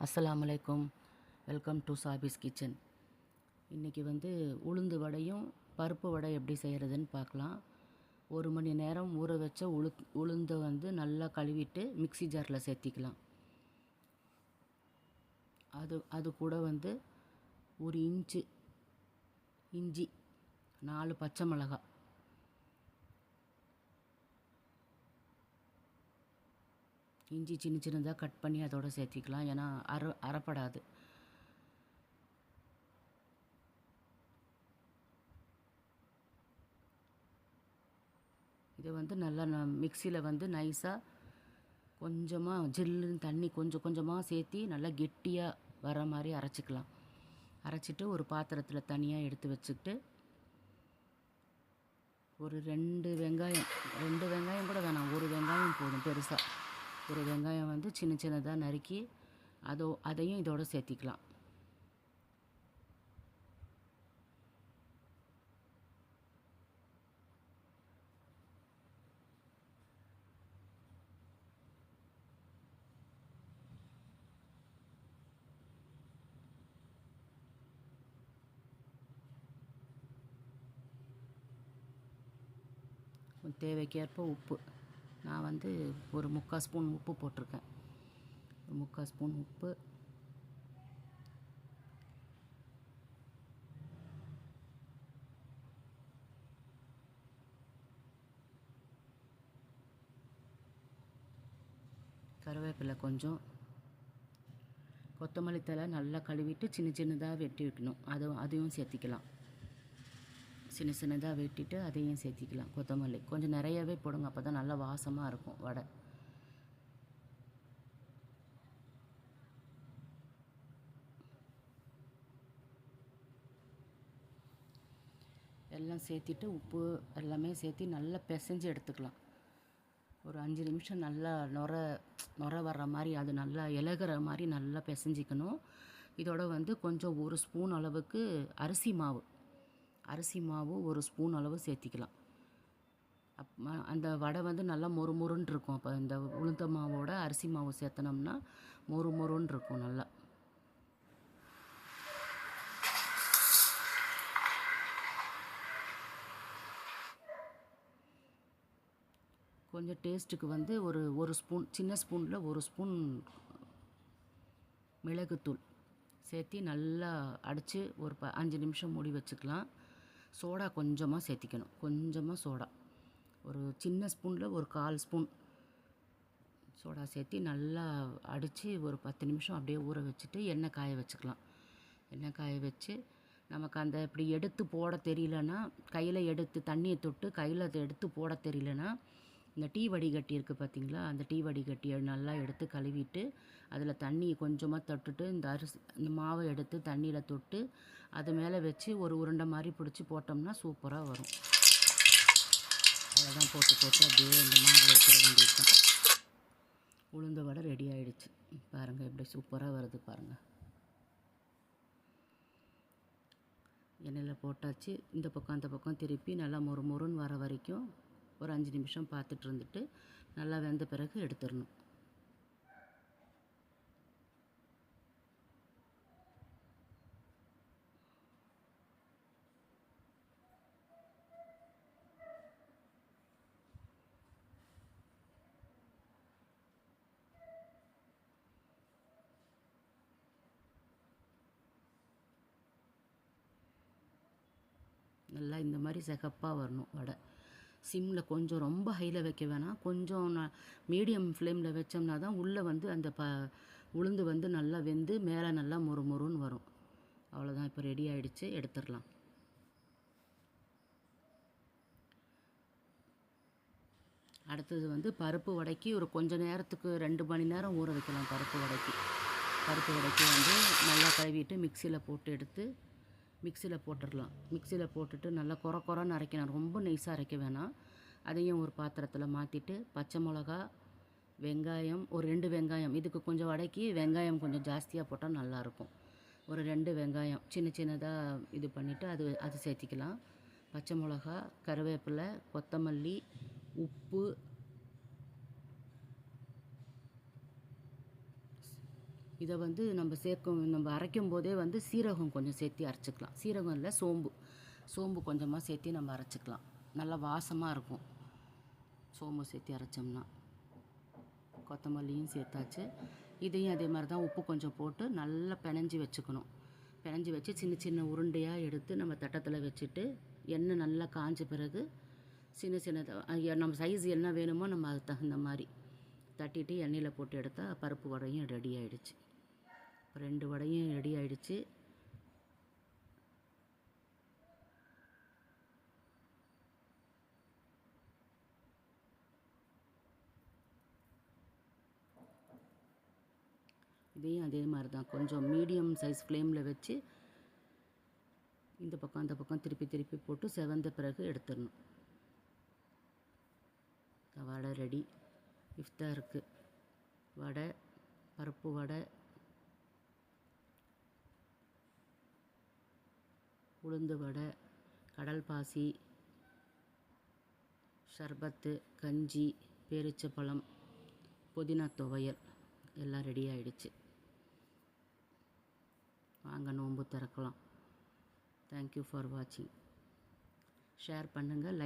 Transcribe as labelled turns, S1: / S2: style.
S1: அஸ்ஸலாமு அலைக்கும். Welcome to Saabi's kitchen. இன்றைக்கி உளுந்து வடையும் பருப்பு வடை எப்படி செய்கிறதுன்னு பார்க்கலாம். 1 மணி நேரம் ஊற வச்ச உளுந்தை நல்லா கழுவிட்டு மிக்ஸி ஜாரில் சேர்த்திக்கலாம். அது கூட 1 இன்ச்சு இஞ்சி, 4 பச்சை மிளகாய், இஞ்சி சின்னதாக கட் பண்ணி அதோடு சேர்த்திக்கலாம். ஏன்னா அரைப்படாது. இது நல்லா மிக்சியில் நைஸாக கொஞ்சமாக ஜில்லுன்னு தண்ணி கொஞ்சமாக சேர்த்தி நல்லா கெட்டியாக வர மாதிரி அரைச்சிக்கலாம். அரைச்சிட்டு ஒரு பாத்திரத்தில் தனியாக எடுத்து வச்சுக்கிட்டு ஒரு 2 வெங்காயம் கூட வேணாம், 1 வெங்காயம் போதும். பெருசாக 1 வெங்காயம் சின்னதாக நறுக்கி அதையும் இதோட சேர்த்திக்கலாம். தேவைக்கேற்ப உப்பு, நான் ஒரு 3/4 ஸ்பூன் உப்பு போட்டிருக்கேன். 3/4 ஸ்பூன் உப்பு, கருவேப்பிலை கொஞ்சம், கொத்தமல்லி தழை நல்லா கழுவிட்டு சின்னதாக வெட்டி வைக்கணும். அதையும் சேர்த்திக்கலாம். சின்னதாக வெட்டிட்டு அதையும் சேர்த்திக்கலாம். கொத்தமல்லி கொஞ்சம் நிறையவே போடுங்க, அப்போ தான் நல்லா வாசமாக இருக்கும் வடை. எல்லாம் சேர்த்திட்டு உப்பு எல்லாமே சேர்த்தி நல்லா பிசைஞ்சு எடுத்துக்கலாம். ஒரு 5 நிமிஷம் நல்லா நுர வர்ற மாதிரி, அது நல்லா இலகுற மாதிரி நல்லா பிசைஞ்சிக்கணும். இதோட கொஞ்சம் 1 ஸ்பூன் அளவுக்கு அரிசி மாவு 1 ஸ்பூன் அளவு சேர்த்திக்கலாம். அந்த வடை நல்லா மொறுமொறுன்னு இருக்கும். அப்போ இந்த உளுந்த மாவோட அரிசி மாவு சேர்த்தனோம்னா மொறுமொறுன்னு இருக்கும் நல்லா. கொஞ்சம் டேஸ்ட்டுக்கு ஒரு ஸ்பூன், சின்ன ஸ்பூனில் 1 ஸ்பூன் மிளகுத்தூள் சேர்த்தி நல்லா அடித்து ஒரு 5 நிமிஷம் மூடி வச்சுக்கலாம். சோடா கொஞ்சமாக சேர்த்திக்கணும். கொஞ்சமாக சோடா, ஒரு சின்ன ஸ்பூனில் ஒரு 1/4 ஸ்பூன் சோடா சேர்த்தி நல்லா அடித்து ஒரு 10 நிமிஷம் அப்படியே ஊற வச்சுட்டு எண்ணெய் காய வச்சுக்கலாம். எண்ணெய் காய வச்சு நமக்கு இப்படி எடுத்து போட தெரியலனா, கையில் எடுத்து தண்ணியை தொட்டு கையில் அதை எடுத்து போட தெரியலனா, இந்த டீ வடிகட்டி இருக்குது பார்த்திங்களா, அந்த டீ வடிகட்டியை நல்லா எடுத்து கழுவிட்டு அதில் தண்ணி கொஞ்சமாக தொட்டுட்டு இந்த மாவை எடுத்து தண்ணியில் தொட்டு அது மேலே வச்சு ஒரு உருண்டை மாதிரி பிடிச்சி போட்டோம்னா சூப்பராக வரும். அதெல்லாம் போட்டு அப்படியே இந்த மாவை வைக்கிற வேண்டியது. உளுந்த வடை ரெடி ஆகிடுச்சு. பாருங்கள் எப்படி சூப்பராக வருது பாருங்கள். எண்ணெயில் போட்டாச்சு. இந்த பக்கம் அந்த பக்கம் திருப்பி நல்லா மொறுன்னு வர வரைக்கும் ஒரு 5 நிமிஷம் பார்த்துட்டு இருந்துட்டு நல்லா வெந்த பிறகு எடுத்துடணும். நல்லா இந்த மாதிரி சிகப்பாக வரணும் வடை. சிம்மில் கொஞ்சம் ரொம்ப ஹையில் வைக்க வேணாம், கொஞ்சம் மீடியம் ஃப்ளேமில் வச்சோம்னா தான் உள்ளே அந்த உளுந்து நல்லா வெந்து மேலே நல்லா மொறுன்னு வரும். அவ்வளோதான், இப்போ ரெடி ஆகிடுச்சு, எடுத்துடலாம். அடுத்தது பருப்பு வடைக்கு ஒரு கொஞ்சம் நேரத்துக்கு 2 மணி நேரம் ஊற வைக்கலாம். பருப்பு வடைக்கு நல்லா கழுவிட்டு மிக்சியில் போட்டு எடுத்து மிக்சியில் போட்டுடலாம். மிக்சியில் போட்டுட்டு நல்லா கொரன்னு அரைக்கணும், ரொம்ப நைஸாக அரைக்க வேணாம். அதையும் ஒரு பாத்திரத்தில் மாற்றிட்டு பச்சை மிளகா, வெங்காயம், ஒரு 2 வெங்காயம், இதுக்கு கொஞ்சம் வடைக்கு வெங்காயம் கொஞ்சம் ஜாஸ்தியாக போட்டால் நல்லாயிருக்கும். ஒரு 2 வெங்காயம் சின்னதாக இது பண்ணிவிட்டு அது சேர்த்திக்கலாம். பச்சை மிளகா, கருவேப்பிலை, கொத்தமல்லி, உப்பு, இதை வந்து நம்ம அரைக்கும் போதே வந்து சீரகம் கொஞ்சம் சேர்த்து அரைச்சிக்கலாம். சீரகம் இல்லை, சோம்பு கொஞ்சமாக சேர்த்து நம்ம அரைச்சிக்கலாம். நல்லா வாசமாக இருக்கும் சோம்பு சேர்த்து அரைச்சோம்னா. கொத்தமல்லியும் சேர்த்தாச்சு. இதையும் அதே மாதிரி தான் உப்பு கொஞ்சம் போட்டு நல்லா பிணைஞ்சி வச்சுக்கணும். பிணைஞ்சி வச்சு சின்ன சின்ன உருண்டையாக எடுத்து நம்ம தட்டத்தில் வச்சுட்டு எண்ணெய் நல்லா காஞ்ச பிறகு சின்னதாக நம்ம சைஸ் என்ன வேணுமோ நம்ம அதுக்கு தகுந்த மாதிரி தட்டிட்டு எண்ணெயில் போட்டு எடுத்தால் பருப்பு வடையும் ரெடி ஆகிடுச்சு. 2 வடையும் ரெடி ஆகிடுச்சு. இதையும் அதே மாதிரி தான் கொஞ்சம் மீடியம் சைஸ் ஃப்ளேமில் வச்சு இந்த பக்கம் அந்த பக்கம் திருப்பி திருப்பி போட்டு செவந்த பிறகு எடுத்துடணும். வடை ரெடி. இஃப்தார் இருக்குது. வடை, பருப்பு வடை, உளுந்து வடை, கடல் பாசி, ஷர்பத்து, கஞ்சி, பேரிச்சப்பழம், புதினா துவையல் எல்லாம் ரெடி ஆகிடுச்சு. வாங்க நோன்பு திறக்கலாம். தேங்க்யூ ஃபார் வாட்சிங். ஷேர் பண்ணுங்கள்.